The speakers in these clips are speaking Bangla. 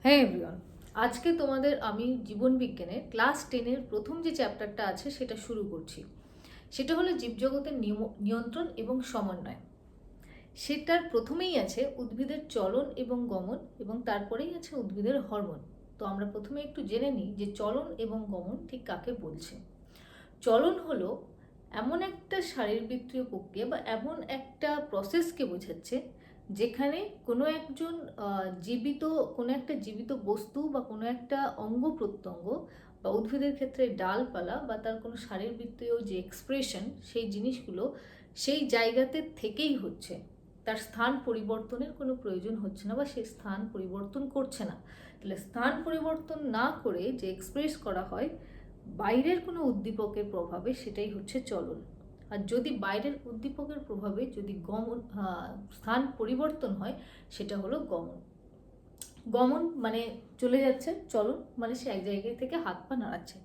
হ্যাঁ এভরিওয়ান, আজকে তোমাদের আমি জীবন বিজ্ঞানের ক্লাস 10-এর প্রথম যে চ্যাপ্টারটা আছে সেটা শুরু করছি। সেটা হলো জীবজগতের নিয়ন্ত্রণ এবং সমন্বয়। সেটার প্রথমেই আছে উদ্ভিদের চলন এবং গমন, এবং তারপরেই আছে উদ্ভিদের হরমোন। তো আমরা প্রথমে একটু জেনে নিই যে চলন এবং গমন ঠিক কাকে বলছে। চলন হলো এমন একটা শারীরবৃত্তীয় প্রক্রিয়া বা এমন একটা প্রসেসকে বোঝাচ্ছে যেখানে কোনো একজন কোনো একটা জীবিত বস্তু বা কোনো একটা অঙ্গ প্রত্যঙ্গ বা উদ্ভিদের ক্ষেত্রে ডালপালা বা তার কোনো শারীরবৃত্তীয় যে এক্সপ্রেশন, সেই জিনিসগুলো সেই জায়গাতে থেকেই হচ্ছে। তার স্থান পরিবর্তনের কোনো প্রয়োজন হচ্ছে না বা সে স্থান পরিবর্তন করছে না। তাহলে স্থান পরিবর্তন না করে যে এক্সপ্রেস করা হয় বাইরের কোনো উদ্দীপকের প্রভাবে, সেটাই হচ্ছে চলন। আর যদি বাইরের উদ্দীপকের প্রভাবে যদি স্থান পরিবর্তন হয়, সেটা হলো গমন। গমন মানে চলে যাচ্ছে, চলন মানে সে এক জায়গায় থেকে হাত পা নাড়াচ্ছে।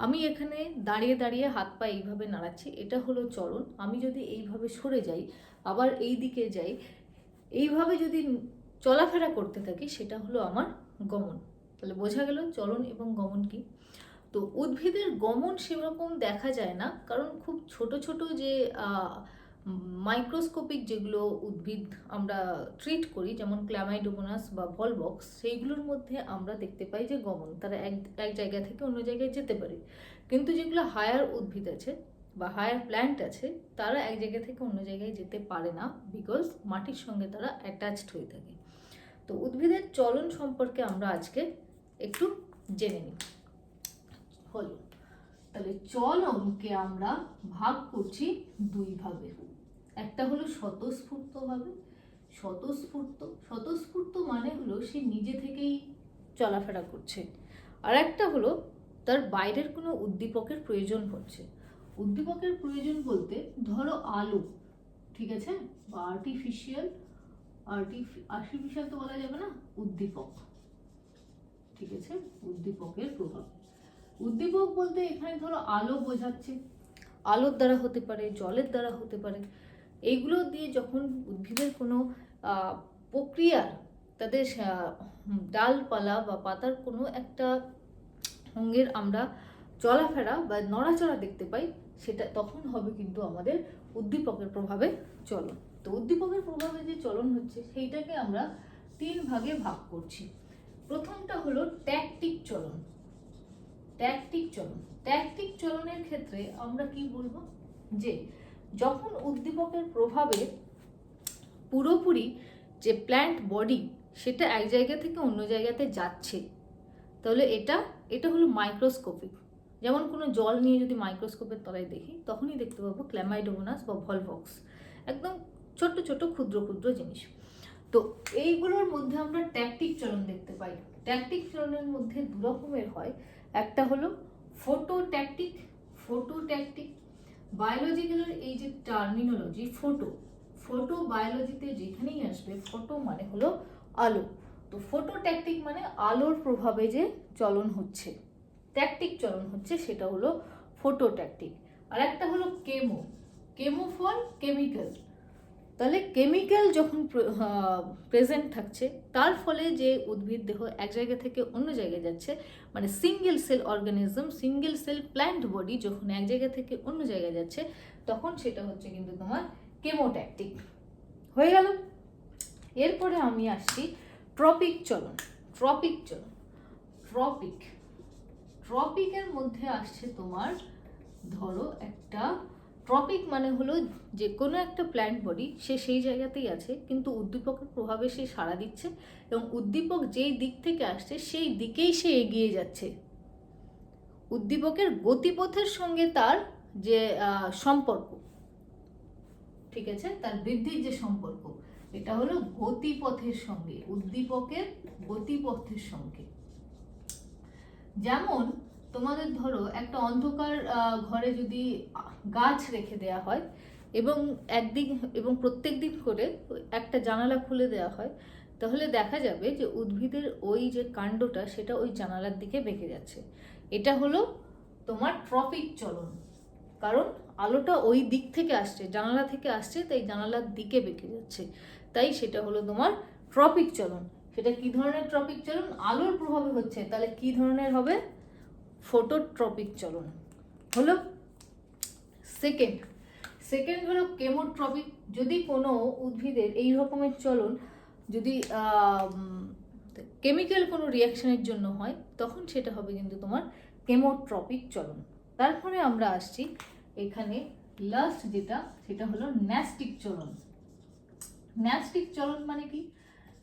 আমি এখানে দাঁড়িয়ে দাঁড়িয়ে হাত পা এইভাবে নাড়াচ্ছি, এটা হলো চলন। আমি যদি এইভাবে সরে যাই, আবার এই দিকে যাই, এইভাবে যদি চলাফেরা করতে থাকি, সেটা হলো আমার গমন। তাহলে বোঝা গেল চলন এবং গমন কি। তো উদ্ভিদের গমন সেরকম দেখা যায় না, কারণ খুব ছোট ছোট যে মাইক্রোস্কোপিক যেগুলো উদ্ভিদ আমরা ট্রিট করি, যেমন ক্ল্যামাইডোমোনাস বা ভলবক্স, সেইগুলোর মধ্যে আমরা দেখতে পাই যে গমন তারা এক জায়গা থেকে অন্য জায়গায় যেতে পারে। কিন্তু যেগুলো হায়ার উদ্ভিদ আছে বা হায়ার প্ল্যান্ট আছে, তারা এক জায়গা থেকে অন্য জায়গায় যেতে পারে না, বিকজ মাটির সঙ্গে তারা অ্যাটাচড হয়ে থাকে। তো উদ্ভিদের চলন সম্পর্কে আমরা আজকে একটু জেনে নিই। হলো, তাহলে চলনকে আমরা ভাগ করছি দুই ভাবে। একটা হলো স্বতঃস্ফূর্ত ভাবে। স্বতঃস্ফূর্ত মানে হলো সে নিজে থেকেই চলাফেরা করছে। আর একটা হলো তার বাইরের কোনো উদ্দীপকের প্রয়োজন হচ্ছে। উদ্দীপকের প্রয়োজন বলতে ধরো আলো, ঠিক আছে, বা আর্টিফিশিয়াল তো বলা যাবে না, উদ্দীপক, ঠিক আছে, উদ্দীপকের প্রভাব। উদ্দীপক বলতে এখানে ধরো আলো বোঝাচ্ছে, আলোর দ্বারা হতে পারে, জলের দ্বারা হতে পারে। এইগুলো দিয়ে যখন উদ্ভিদের কোনো প্রক্রিয়ার, তাদের ডালপালা বা পাতার কোনো একটা অঙ্গের আমরা চলাফেরা বা নড়াচড়া দেখতে পাই, সেটা তখন হবে কিন্তু আমাদের উদ্দীপকের প্রভাবে চলন। তো উদ্দীপকের প্রভাবে যে চলন হচ্ছে, সেইটাকে আমরা তিন ভাগে ভাগ করছি। প্রথমটা হলো ট্যাকটিক চলন। ট্যাকটিক চলনের ক্ষেত্রে আমরা কি বলবো, যে যখন উদ্দীপকের প্রভাবে পুরোপুরি যে প্ল্যান্ট বডি সেটা এক জায়গা থেকে অন্য জায়গাতে যাচ্ছে, তাহলে এটা হলো মাইক্রোস্কোপিক। যেমন কোনো জল নিয়ে যদি মাইক্রোস্কোপের তলায় দেখি, তখনই দেখতে পাবো ক্ল্যামাইডোমোনাস বা ভলভক্স, একদম ছোট্ট ছোট ক্ষুদ্র ক্ষুদ্র জিনিস। তো এইগুলোর মধ্যে আমরা ট্যাকটিক চলন দেখতে পাই। ট্যাকটিক চলনের মধ্যে দু রকমের হয়। একটা হলো ফোটোট্যাকটিক। বায়োলজিক্যালের এই যে টার্মিনোলজি ফোটো বায়োলজিতে যেখানেই আসবে, ফোটো মানে হলো আলো। তো ফোটোট্যাকটিক মানে আলোর প্রভাবে যে চলন হচ্ছে, ট্যাকটিক চলন হচ্ছে, সেটা হলো ফোটোট্যাকটিক। আর একটা হলো কেমো ফর কেমিক্যাল। তাহলে কেমিক্যাল যখন প্রেজেন্ট থাকছে, তার ফলে যে উদ্ভিদ দেহ এক জায়গা থেকে অন্য জায়গায় যাচ্ছে, মানে single cell organism, single cell plant body যখন এক জায়গা থেকে অন্য জায়গায় যাচ্ছে, তখন সেটা হচ্ছে কিন্তু তোমার কেমোট্যাকটিক হয়ে গেল। এরপরে আমি আসছি ট্রপিক চলন। ট্রপিকের মধ্যে আসছে তোমার, ধরো একটা ট্রপিক মানে হলো যে কোনো একটা প্ল্যান্ট বডি সে সেই জায়গাতেই আছে, কিন্তু উদ্দীপকের প্রভাবে সে সাড়া দিচ্ছে, এবং উদ্দীপক যেই দিক থেকে আসছে সেই দিকেই সে এগিয়ে যাচ্ছে। উদ্দীপকের গতিপথের সঙ্গে তার যে সম্পর্ক, ঠিক আছে, তার বৃদ্ধির যে সম্পর্ক, এটা হলো গতিপথের সঙ্গে, উদ্দীপকের গতিপথের সঙ্গে। যেমন তোমাদের ধরো একটা অন্ধকার ঘরে যদি গাছ রেখে দেয়া হয় এবং প্রত্যেক দিন করে একটা জানালা খুলে দেওয়া হয়, তাহলে দেখা যাবে যে উদ্ভিদের ওই যে কাণ্ডটা সেটা ওই জানালার দিকে বেঁকে যাচ্ছে। এটা হলো তোমার ট্রপিক চলন, কারণ আলোটা ওই দিক থেকে আসছে, জানালা থেকে আসছে, তাই জানালার দিকে বেঁকে যাচ্ছে, তাই সেটা হলো তোমার ট্রপিক চলন। সেটা কি ধরনের ট্রপিক চলন? আলোর প্রভাবে হচ্ছে, তাহলে কি ধরনের হবে? ফটোট্রপিক চলন হলো। সেকেন্ড হলো কেমোট্রপিক। যদি কোনো উদ্ভিদের এই রকমের চলন যদি কেমিক্যাল কোনো রিয়াকশনের জন্য হয়, তখন সেটা হবে কিন্তু তোমার কেমোট্রপিক চলন। তারপরে আমরা আসছি এখানে লাস্ট যেটা, সেটা হলো ন্যাস্টিক চলন। ন্যাস্টিক চলন মানে কি?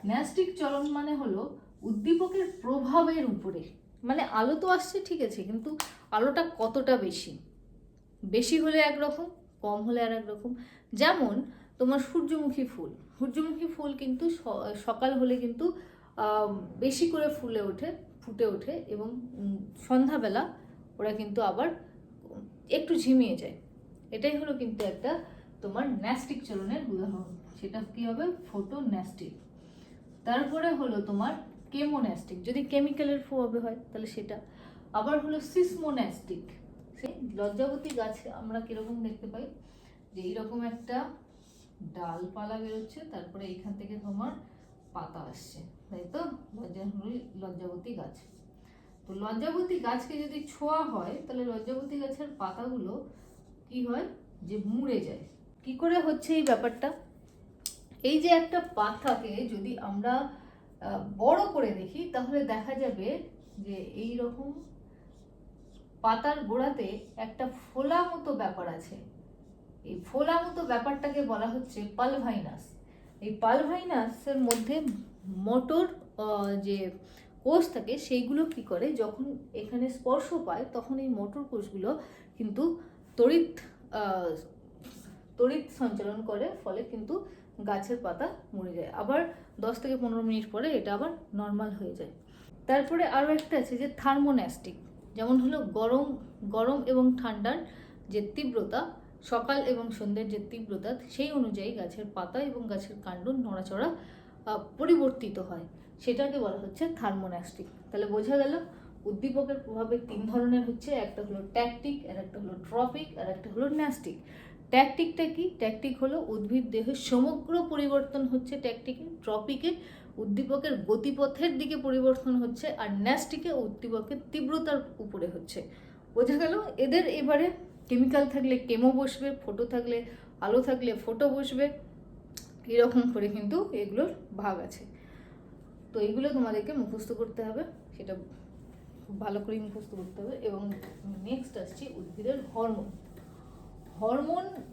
ন্যাস্টিক চলন মানে হলো উদ্দীপকের প্রভাবের উপরে, মানে আলো তো আসছে ঠিক আছে, কিন্তু আলোটা কতটা বেশি হলে একরকম, কম হলে আর একরকম। যেমন তোমার সূর্যমুখী ফুল কিন্তু সকাল হলে কিন্তু বেশি করে ফুটে ওঠে এবং সন্ধ্যাবেলা ওরা কিন্তু আবার একটু ঝিমিয়ে যায়। এটাই হলো কিন্তু একটা তোমার ন্যাস্টিক চলনের উদাহরণ। সেটা কি হবে? Photo nastic. তারপরে হলো তোমার কেমোন্যাস্টিক, যদি কেমিক্যালের প্রভাবে হয় তাহলে সেটা। আবার হলো সিসমোন্যাস্টিক। সেই লজ্জাবতী গাছে আমরা কিরকম দেখতে পাই, যে এইরকম একটা ডালপালা বেরোচ্ছে, তারপরে এইখান থেকে তোমার পাতা আসছে, তাই তো? লজ্জাবতী গাছ। তো লজ্জাবতী গাছকে যদি ছোঁয়া হয়, তাহলে লজ্জাবতী গাছের পাতাগুলো কি হয়? যে মুড়ে যায়। কি করে হচ্ছে এই ব্যাপারটা? এই যে একটা পাতাকে যদি আমরা বড় করে দেখি, তাহলে দেখা যাবে যে এই রকম পাতার গোড়াতে একটা ফোলা মতো ব্যাপার আছে। এই ফোলা মতো ব্যাপারটাকে বলা হচ্ছে পালভাইনাস। এই পালভাইনাসের মধ্যে মোটর যে কোষ থাকে, সেইগুলো কি করে, যখন এখানে স্পর্শ পায় তখন এই মোটর কোষগুলো কিন্তু তড়িৎ সঞ্চালন করে, ফলে কিন্তু গাছের পাতা মরে যায়। আবার 10 থেকে 15 মিনিট পরে এটা আবার নর্মাল হয়ে যায়। তারপরে আরও একটা আছে যে থার্মোন্যাস্টিক, যেমন হলো গরম এবং ঠান্ডার যে তীব্রতা, সকাল এবং সন্ধ্যের যে তীব্রতা, সেই অনুযায়ী গাছের পাতা এবং গাছের কাণ্ড নড়াচড়া পরিবর্তিত হয়, সেটাকে বলা হচ্ছে থার্মোন্যাস্টিক। তাহলে বোঝা গেল উদ্দীপকের প্রভাবে 3 ধরনের হচ্ছে, একটা হলো ট্যাকটিক, আর একটা হলো ট্রপিক, আর একটা হলো ন্যাস্টিক। ট্যাকটিকটা কি? ট্যাকটিক হলো উদ্ভিদ দেহের সমগ্র পরিবর্তন হচ্ছে ট্যাকটিকে, ট্রপিকে উদ্দীপকের গতিপথের দিকে পরিবর্তন হচ্ছে, আর ন্যাস্টিকে উদ্দীপকের তীব্রতার উপরে হচ্ছে। বোঝা গেল? এদের এবারে কেমিক্যাল থাকলে কেমো বসবে, ফোটো থাকলে আলো থাকলে ফোটো বসবে, এরকম করে কিন্তু এগুলোর ভাগ আছে। তো এগুলো তোমাদেরকে মুখস্থ করতে হবে, সেটা খুব ভালো করে মুখস্থ করতে হবে। এবং নেক্সট আসছি উদ্ভিদের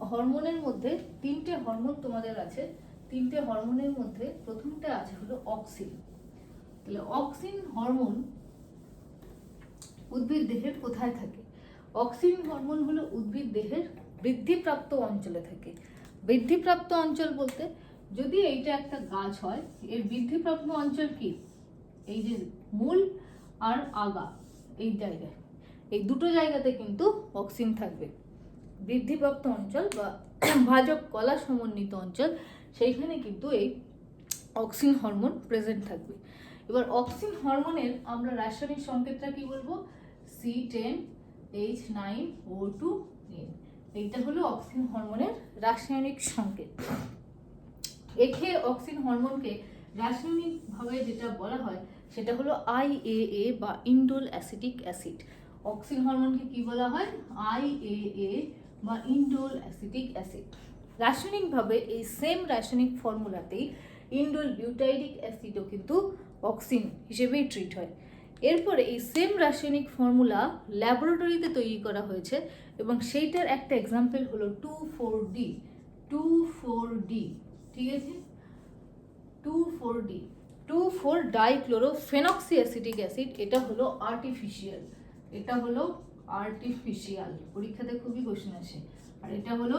হরমোনের মধ্যে 3টে হরমোন তোমাদের আছে। 3টে হরমোনের মধ্যে প্রথমটা আছে হলো অক্সিন। তাহলে অক্সিন হরমোন উদ্ভিদ দেহের কোথায় থাকে? অক্সিন হরমোন হলো উদ্ভিদ দেহের বৃদ্ধিপ্রাপ্ত অঞ্চলে থাকে। বৃদ্ধিপ্রাপ্ত অঞ্চল বলতে, যদি এইটা একটা গাছ হয়, এর বৃদ্ধিপ্রাপ্ত অঞ্চল কি? এই যে মূল আর আগা, এই জায়গায়, এই দুটো জায়গাতে কিন্তু অক্সিন থাকবে। বৃদ্ধিপ্রাপ্ত অঞ্চল বা ভাজক কলা সমন্বিত অঞ্চল, সেইখানে কিন্তু এই অক্সিন হরমোন প্রেজেন্ট থাকবে। এবার অক্সিন হরমোনের আমরা রাসায়নিক সংকেতটা কি বলবো? C10H9O2 এইটা হলো অক্সিন হরমোনের রাসায়নিক সংকেত। একে অক্সিন হরমোনকে রাসায়নিকভাবে যেটা বলা হয় সেটা হলো IAA বা ইন্ডোল অ্যাসিটিক অ্যাসিড। অক্সিন হরমোনকে কি বলা হয়? IAA বা ইন্ডোল অ্যাসিটিক অ্যাসিড। রাসায়নিকভাবে এই সেম রাসায়নিক ফর্মুলাতেই ইন্ডোল বিউটাইডিক অ্যাসিডও কিন্তু অক্সিন হিসেবেই ট্রিট হয়। এরপরে এই সেম রাসায়নিক ফর্মুলা ল্যাবরেটরিতে তৈরি করা হয়েছে, এবং সেইটার একটা এক্সাম্পল হলো 2,4-D, ঠিক আছে? 2,4-ডাইক্লোরোফেনক্সি অ্যাসিটিক অ্যাসিড, এটা হলো আর্টিফিশিয়াল, পরীক্ষাতে খুবই কোশ্চেন আসে। আর এটা হলো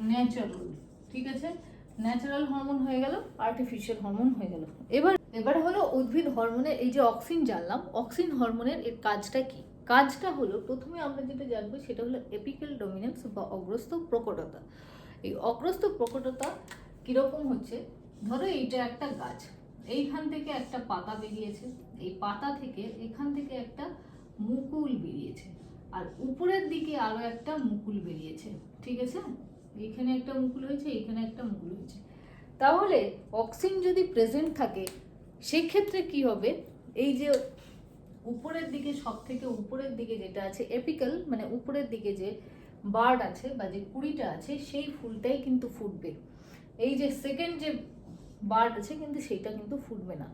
ন্যাচারাল, ঠিক আছে? ন্যাচারাল হরমোন হয়ে গেল, আর্টিফিশিয়াল হরমোন হয়ে গেল। এবার হলো উদ্ভিদ হরমোনের, এই যে অক্সিন জানলাম, অক্সিন হরমোনের এর কাজটা কি? কাজটা হলো, প্রথমে আমরা যেটা জানবো সেটা হলো এপিক্যাল ডমিনেন্স বা অগ্রস্ত প্রকটতা। এই অগ্রস্ত প্রকটতা কিরকম হচ্ছে? ধরো এইটা একটা গাছ, এইখান থেকে একটা পাতা বেরিয়েছে, এই পাতা থেকে এখান থেকে একটা মুকুল বেরিয়েছে, আর উপরের দিকে আরো একটা মুকুল বেরিয়েছে, ঠিক আছে? এখানে একটা মুকুল হয়েছে, এখানে একটা মুকুল হয়েছে। তাহলে অক্সিন যদি প্রেজেন্ট থাকে, সেক্ষেত্রে কি হবে, এই যে উপরের দিকে, সব থেকে উপরের দিকে যেটা আছে এপিক্যাল, মানে উপরের দিকে যে বার্ড আছে বা যে কুড়িটা আছে, সেই ফুলটাই কিন্তু ফুটবে। এই যে সেকেন্ড যে বার্ড আছে কিন্তু সেইটা কিন্তু ফুটবে না।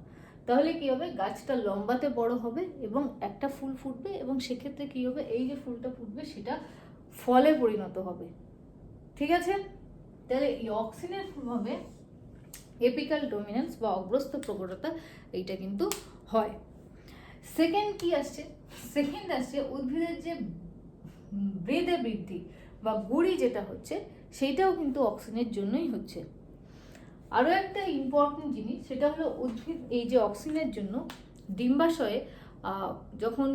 তাহলে কি হবে, গাছটা লম্বাতে বড় হবে এবং একটা ফুল ফুটবে, এবং সেক্ষেত্রে কি হবে, এই যে ফুলটা ফুটবে সেটা ফলে পরিণত হবে। ঠিক আছে, তাহলে এই অক্সিনের প্রভাবে এপিক্যাল ডমিনেন্স বা অগ্রস্ত প্রবণতা এইটা কিন্তু হয়। সেকেন্ড কি আসছে, সেকেন্ড আসছে উদ্ভিদের যে বেদে বৃদ্ধি বা গুড়ি যেটা হচ্ছে, সেইটাও কিন্তু অক্সিনের জন্যই হচ্ছে। আরও একটা ইম্পর্টেন্ট জিনিস, সেটা হলো উদ্ভিদ এই যে অক্সিনের জন্য ডিম্বাশয়ে যখন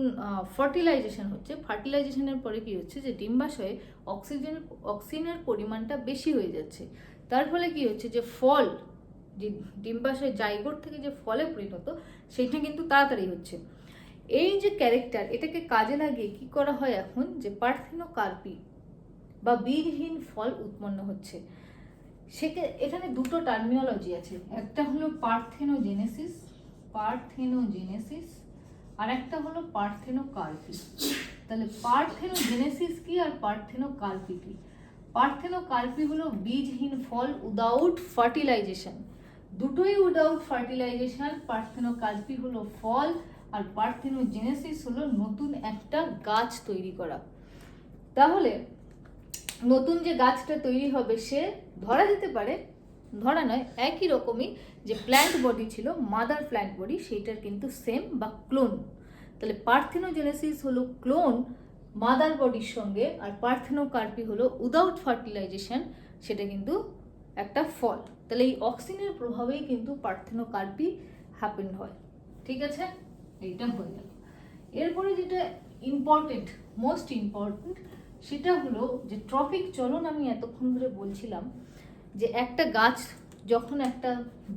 ফার্টিলাইজেশন হচ্ছে, ফার্টিলাইজেশনের পরে কি হচ্ছে, যে ডিম্বাশয়ে অক্সিজেনের পরিমাণটা বেশি হয়ে যাচ্ছে। তার ফলে কি হচ্ছে, যে ফল, যে ডিম্বাশয় জাইগোট থেকে যে ফলে পরিণত, সেইটা কিন্তু তাড়াতাড়ি হচ্ছে। এই যে ক্যারেক্টার, এটাকে কাজে লাগিয়ে কি করা হয় এখন, যে পার্থেনোকার্পি বা বীজহীন ফল উৎপন্ন হচ্ছে। এখানে দুটো টার্মিনোলজি আছে, একটা হলো পার্থেনোজেনেসিস, আর একটা হলো পার্থেনোকার্পি। তাহলে পার্থেনোজেনেসিস কি আর পার্থেনোকার্পি কি? পার্থেনোকার্পি হলো বীজহীন ফল উইদাউট ফার্টিলাইজেশন, দুটোই উইদাউট ফার্টিলাইজেশন। পার্থেনোকার্পি হলো ফল, আর পার্থেনোজেনেসিস হলো নতুন একটা গাছ তৈরি করা। তাহলে নতুন যে গাছটা তৈরি হবে, সে ধরা যেতে পারে, ধরা নয়, একই রকমই যে প্ল্যান্ট বডি ছিল, মাদার প্ল্যান্ট বডি, সেইটার কিন্তু সেম বা ক্লোন। তাহলে পার্থেনোজেনেসিস হলো ক্লোন মাদার বডির সঙ্গে, আর পার্থেনোকার্পি হলো উইদাউট ফার্টিলাইজেশন, সেটা কিন্তু একটা ফল। তাহলে এই অক্সিনের প্রভাবেই কিন্তু পার্থেনোকার্পি হ্যাপেন হয়। ঠিক আছে, এইটা হয়ে গেল। এরপরে যেটা ইম্পর্টেন্ট, মোস্ট ইম্পর্টেন্ট, সেটা হলো যে ট্রপিক চলন। আমি এতক্ষণ ধরে বলছিলাম যে একটা গাছ যখন একটা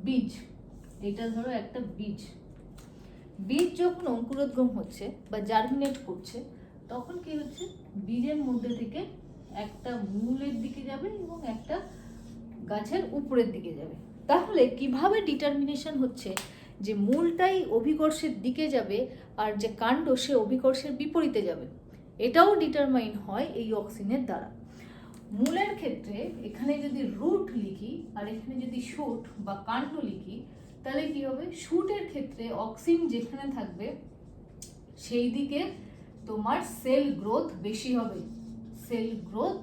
বীজ, এটা ধরো একটা বীজ যখন অঙ্কুরোদ্গম হচ্ছে বা জার্মিনেট করছে, তখন কি হচ্ছে, বীজের মধ্যে থেকে একটা মূলের দিকে যাবে এবং একটা গাছের উপরের দিকে যাবে। তাহলে কিভাবে ডিটারমিনেশন হচ্ছে যে মূলটাই অভিকর্ষের দিকে যাবে আর যে কাণ্ড সে অভিকর্ষের বিপরীতে যাবে, এটাও ডিটারমাইন হয় এই অক্সিনের দ্বারা। মূলের ক্ষেত্রে এখানে যদি রুট লিখি আর এখানে যদি শুট বা কাণ্ড লিখি, তাহলে কি হবে, শুটের ক্ষেত্রে অক্সিন যেখানে থাকবে সেই দিকে তোমার সেল গ্রোথ বেশি হবে, সেল গ্রোথ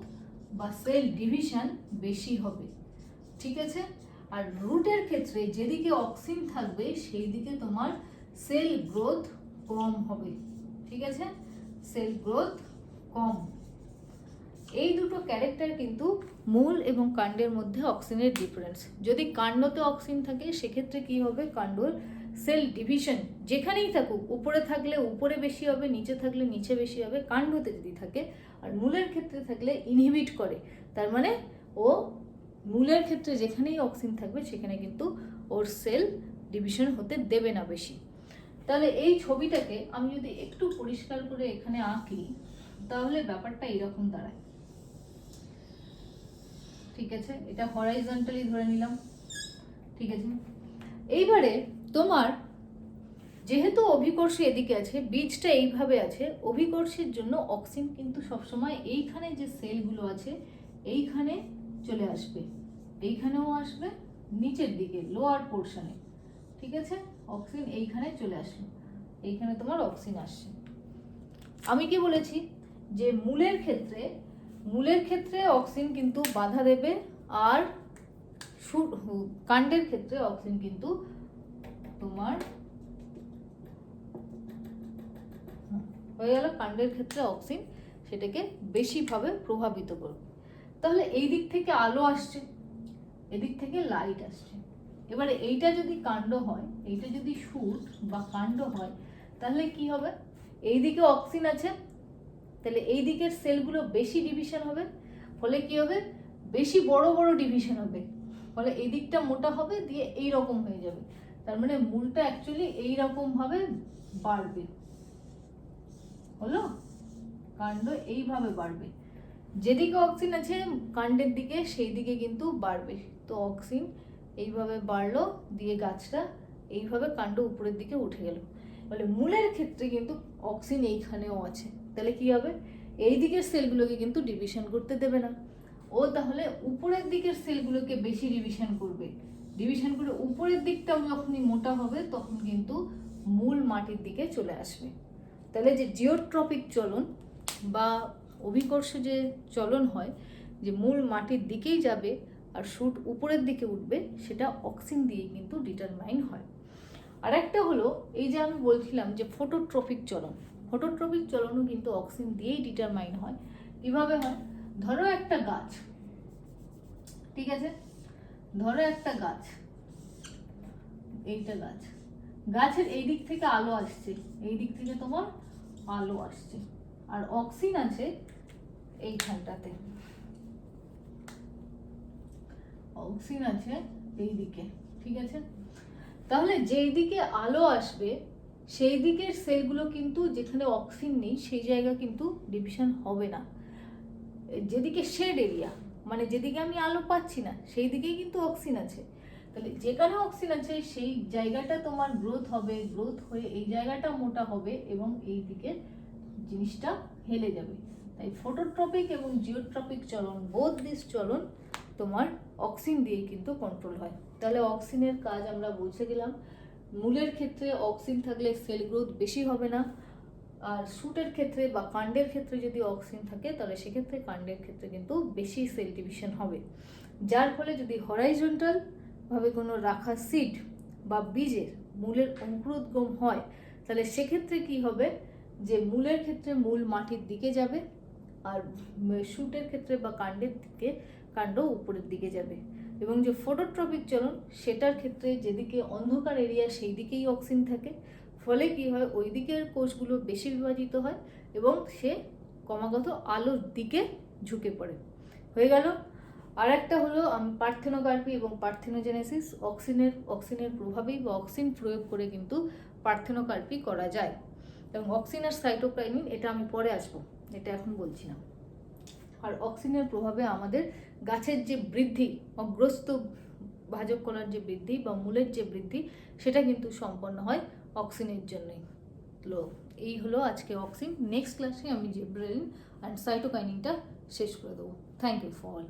বা সেল ডিভিশন বেশি হবে। ঠিক আছে, আর রুটের ক্ষেত্রে যেদিকে অক্সিন থাকবে সেই দিকে তোমার সেল গ্রোথ কম হবে। ঠিক আছে, সেল গ্রোথ কম। এই দুটো ক্যারেক্টার কিন্তু মূল এবং কাণ্ডের মধ্যে অক্সিনের ডিফারেন্স। যদি কাণ্ডতে অক্সিন থাকে সেক্ষেত্রে কি হবে, কাণ্ডর সেল ডিভিশন যেখানেই থাকুক, উপরে থাকলে উপরে বেশি হবে, নিচে থাকলে নিচে বেশি হবে, কাণ্ডতে যদি থাকে। আর মূলের ক্ষেত্রে থাকলে ইনহিবিট করে, তার মানে ও মূলের ক্ষেত্রে যেখানেই অক্সিন থাকবে সেখানে কিন্তু ওর সেল ডিভিশন হতে দেবে না বেশি। তাহলে এই ছবিটাকে আমি যদি একটু পরিষ্কার করে এখানে আঁকি, তাহলে ব্যাপারটা এরকম দাঁড়ায়। ঠিক আছে, এটা হরাইজন্টালি ধরে নিলাম। ঠিক আছে, এইবারে তোমার যেহেতু অভিকর্ষ এদিকে আছে, বীজটা এইভাবে আছে, অভিকর্ষের জন্য অক্সিন কিন্তু সবসময় এইখানে যে সেলগুলো আছে এইখানে চলে আসবে, এইখানেও আসবে, নিচের দিকে লোয়ার পোর্শনে। ঠিক আছে, অক্সিন এইখানে চলে আসলো, এইখানে তোমার অক্সিন আসছে। আমি কি বলেছি যে মূলের ক্ষেত্রে অক্সিন কিন্তু বাধা দেবে, আর কাণ্ডের ক্ষেত্রে অক্সিন কিন্তু তোমার হয়ে গেল, কাণ্ডের ক্ষেত্রে অক্সিন সেটাকে বেশিভাবে প্রভাবিত করবে। তাহলে এই দিক থেকে আলো আসছে, এদিক থেকে লাইট আসছে। এবারে এইটা যদি কাণ্ড হয়, এইটা যদি শুট বা কাণ্ড হয়, তাহলে কি হবে, এই দিকে অক্সিন আছে, তাহলে এই দিকের সেলগুলো বেশি ডিভিশন হবে, ফলে কি হবে, বেশি বড় বড় ডিভিশন হবে, ফলে এই দিকটা মোটা হবে, দিয়ে এই রকম হয়ে যাবে। তার মানে মূলটা অ্যাকচুয়ালি এইরকম ভাবে বাড়বে, হলো, কাণ্ড এইভাবে বাড়বে, যেদিকে অক্সিন আছে কাণ্ডের দিকে সেই দিকে কিন্তু বাড়বে। তো অক্সিন এইভাবে বাড়লো, দিয়ে গাছটা এইভাবে কাণ্ড উপরের দিকে উঠে গেল। বলে মূলের ক্ষেত্রে কিন্তু অক্সিন এইখানেও আছে, তাহলে কি হবে, এই দিকের সেলগুলোকে কিন্তু ডিভিশন করতে দেবে না, ও তাহলে উপরের দিকের সেলগুলোকে বেশি ডিভিশন করবে। ডিভিশন করে উপরের দিকটাও যখনই মোটা হবে তখন কিন্তু মূল মাটির দিকে চলে আসবে। তাহলে যে জিওট্রপিক চলন বা অভিকর্ষ যে চলন হয়, যে মূল মাটির দিকেই যাবে আর শুট উপরের দিকে উঠবে, সেটা অক্সিন দিয়ে কিন্তু ডিটারমাইন হয়। আর একটা হলো এই যে আমি বলছিলাম যে ফটোট্রপিক চলন, ফটোট্রপিক চলনও কিন্তু অক্সিন দিয়েই ডিটারমাইন হয়। কিভাবে হয়, ধরো একটা গাছ, ঠিক আছে, ধরো একটা গাছ, এইটা গাছ, গাছের এই দিক থেকে আলো আসছে, এই দিক থেকে তোমার আলো আসছে, আর অক্সিন আছে এইখানটাতে, অক্সিন আছে এই দিকে, ঠিক আছে। তাহলে যেই দিকে আলো আসবে সেই দিকের সেলগুলো কিন্তু, যেখানে অক্সিন নেই সেই জায়গা কিন্তু ডিভিশন হবে না। যেদিকে শেড এরিয়া, মানে যেদিকে আমি আলো পাচ্ছি না সেই দিকেই কিন্তু অক্সিন আছে, তাহলে যেখানে অক্সিন আছে সেই জায়গাটা তোমার গ্রোথ হবে, গ্রোথ হয়ে এই জায়গাটা মোটা হবে এবং এই দিকের জিনিসটা হেলে যাবে। তাই ফটোট্রপিক এবং জিওট্রপিক চলন, বোথ দিস চলন তোমার অক্সিন দিয়ে কিন্তু কন্ট্রোল হয়। তাহলে অক্সিনের কাজ আমরা বুঝে গেলাম। মূলের ক্ষেত্রে অক্সিন থাকলে সেল গ্রোথ বেশি হবে না, আর শুটের ক্ষেত্রে বা কাণ্ডের ক্ষেত্রে যদি অক্সিন থাকে তাহলে সেক্ষেত্রে কাণ্ডের ক্ষেত্রে কিন্তু বেশি সেল ডিভিশন হবে। যার ফলে যদি হরাইজন্টাল ভাবে কোনো রাখা সিড বা বীজের মূলের অঙ্কুরোদ্গম হয়, তাহলে সেক্ষেত্রে কি হবে, যে মূলের ক্ষেত্রে মূল মাটির দিকে যাবে, আর শুটের ক্ষেত্রে বা কাণ্ডের দিকে কাণ্ড উপরের দিকে যাবে। এবং যে ফটোট্রপিক চলন, সেটার ক্ষেত্রে যেদিকে অন্ধকার এরিয়া সেই দিকেই অক্সিন থাকে, ফলে কি হয়, ওই দিকের কোষগুলো বেশি বিভাজিত হয় এবং সে ক্রমাগত আলোর দিকে ঝুঁকে পড়ে। হয়ে গেল। আর একটা হলো পার্থেনোকার্পি এবং পার্থেনোজেনেসিস। অক্সিনের প্রভাবেই বা অক্সিন প্রয়োগ করে কিন্তু পার্থেনোকার্পি করা যায়। এবং অক্সিন আর সাইটোকাইনিন, এটা আমি পরে আসবো, এটা এখন বলছি না। আর অক্সিনের প্রভাবে আমাদের গাছের যে বৃদ্ধি, অগ্রস্ত ভাজক কলার যে বৃদ্ধি বা মূলের যে বৃদ্ধি, সেটা কিন্তু সম্পন্ন হয় অক্সিনের জন্যই। তো এই হলো আজকে অক্সিন। নেক্সট ক্লাসে আমি জিবরেলিন অ্যান্ড সাইটোকাইনিনটা শেষ করে দেবো। Thank you for all.